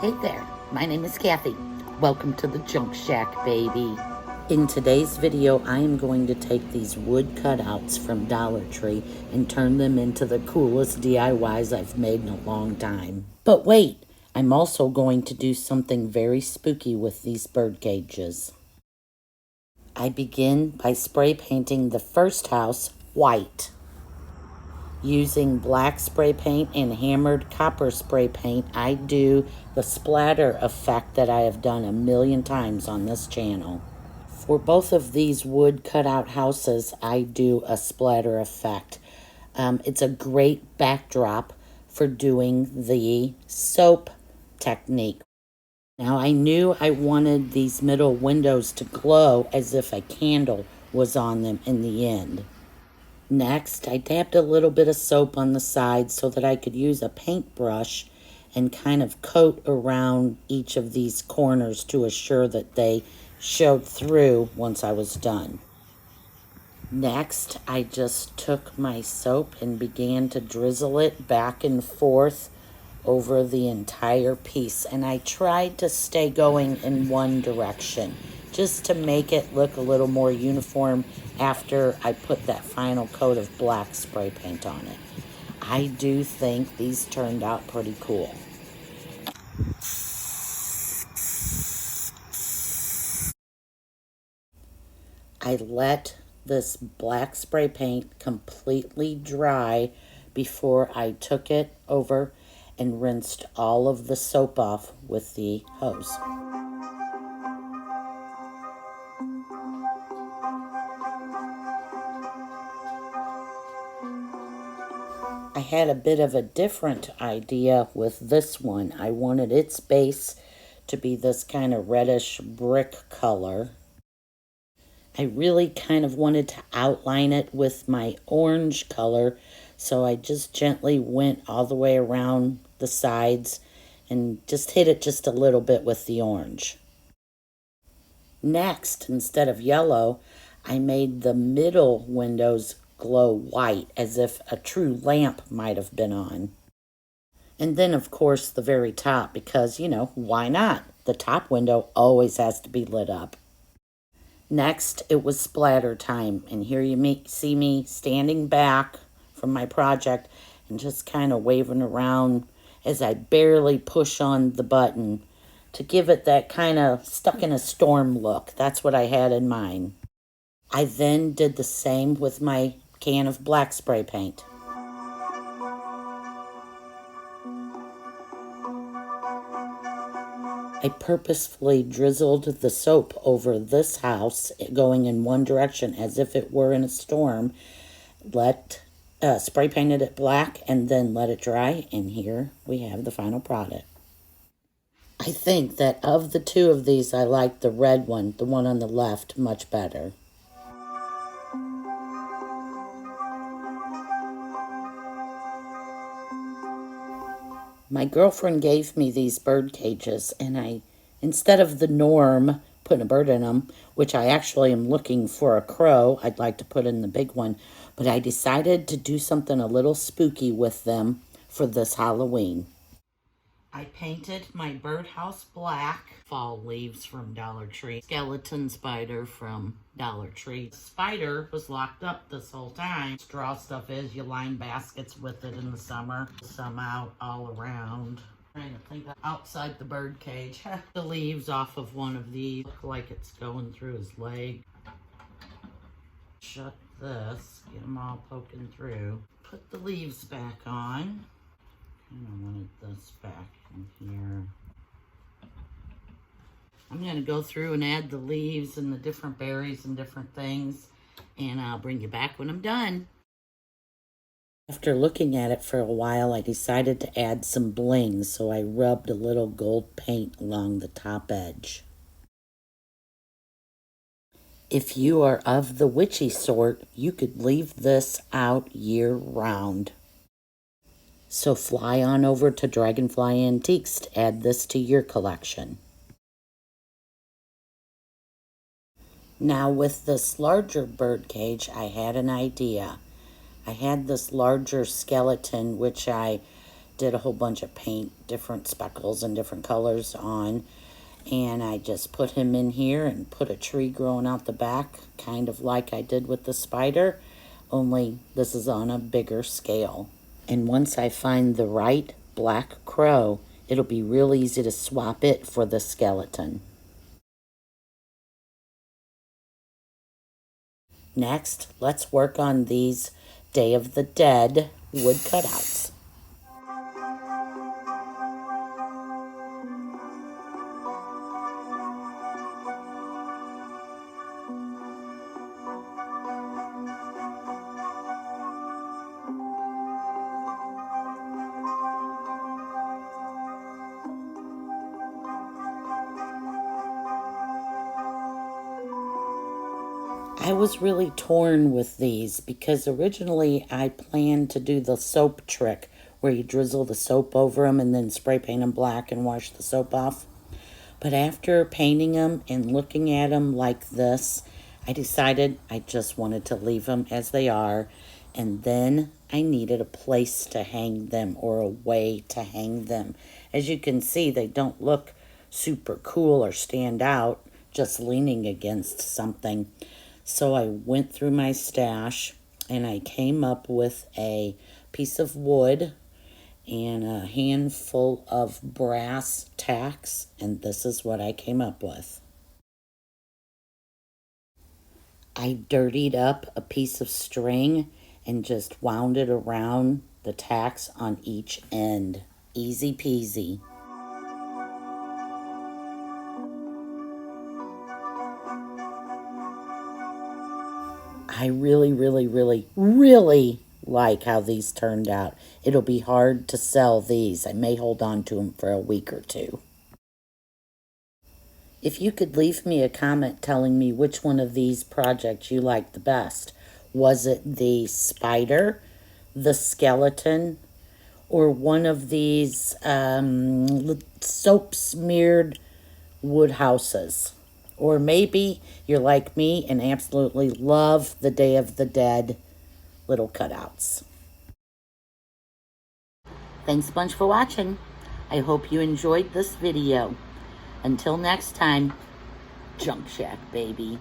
Hey there, my name is Kathy. Welcome to the Junk Shack, baby. In today's video, I am going to take these wood cutouts from Dollar Tree and turn them into the coolest DIYs I've made in a long time. But wait, I'm also going to do something very spooky with these bird cages. I begin by spray painting the first house white. Using black spray paint and hammered copper spray paint, I do the splatter effect that I have done a million times on this channel. For both of these wood cutout houses, I do a splatter effect. It's a great backdrop for doing the soap technique. Now, I knew I wanted these middle windows to glow as if a candle was on them in the end. Next, I dabbed a little bit of soap on the side so that I could use a paintbrush and kind of coat around each of these corners to assure that they showed through once I was done. Next, I just took my soap and began to drizzle it back and forth over the entire piece, and I tried to stay going in one direction just to make it look a little more uniform after I put that final coat of black spray paint on it. I do think these turned out pretty cool. I let this black spray paint completely dry before I took it over and rinsed all of the soap off with the hose. I had a bit of a different idea with this one. I wanted its base to be this kind of reddish brick color. I really kind of wanted to outline it with my orange color, so I just gently went all the way around the sides and just hit it just a little bit with the orange. Next, instead of yellow, I made the middle windows glow white, as if a true lamp might have been on. And then, of course, the very top, because, why not? The top window always has to be lit up. Next, it was splatter time, and here you see me standing back from my project and just kind of waving around as I barely push on the button to give it that kind of stuck in a storm look. That's what I had in mind. I then did the same with my can of black spray paint. I purposefully drizzled the soap over this house, going in one direction as if it were in a storm. Spray painted it black and then let it dry, and here we have the final product. I think that of the two of these, I like the red one, the one on the left, much better. My girlfriend gave me these bird cages, and instead of the norm, putting a bird in them, which I actually am looking for a crow, I'd like to put in the big one, but I decided to do something a little spooky with them for this Halloween. I painted my birdhouse black, fall leaves from Dollar Tree, skeleton spider from Dollar Tree. The spider was locked up this whole time. Straw stuff is, you line baskets with it in the summer. Some out all around. Trying to think outside the bird cage. The leaves off of one of these look like it's going through his leg. Shut this, get them all poking through. Put the leaves back on. I wanted this back in here. I'm going to go through and add the leaves and the different berries and different things, and I'll bring you back when I'm done. After looking at it for a while, I decided to add some bling, so I rubbed a little gold paint along the top edge. If you are of the witchy sort, you could leave this out year-round. So fly on over to Dragonfly Antiques to add this to your collection. Now with this larger bird cage, I had an idea. I had this larger skeleton, which I did a whole bunch of paint, different speckles and different colors on. And I just put him in here and put a tree growing out the back, kind of like I did with the spider, only this is on a bigger scale. And once I find the right black crow, it'll be real easy to swap it for the skeleton. Next, let's work on these Day of the Dead wood cutouts. I was really torn with these because originally I planned to do the soap trick where you drizzle the soap over them and then spray paint them black and wash the soap off. But after painting them and looking at them like this, I decided I just wanted to leave them as they are. And then I needed a place to hang them or a way to hang them. As you can see, they don't look super cool or stand out, just leaning against something. So I went through my stash and I came up with a piece of wood and a handful of brass tacks, and this is what I came up with. I dirtied up a piece of string and just wound it around the tacks on each end. Easy peasy. I really like how these turned out. It'll be hard to sell these. I may hold on to them for a week or two. If you could leave me a comment telling me which one of these projects you liked the best. Was it the spider, the skeleton, or one of these soap-smeared wood houses? Or maybe you're like me and absolutely love the Day of the Dead little cutouts. Thanks a bunch for watching. I hope you enjoyed this video. Until next time, Junk Shack, baby.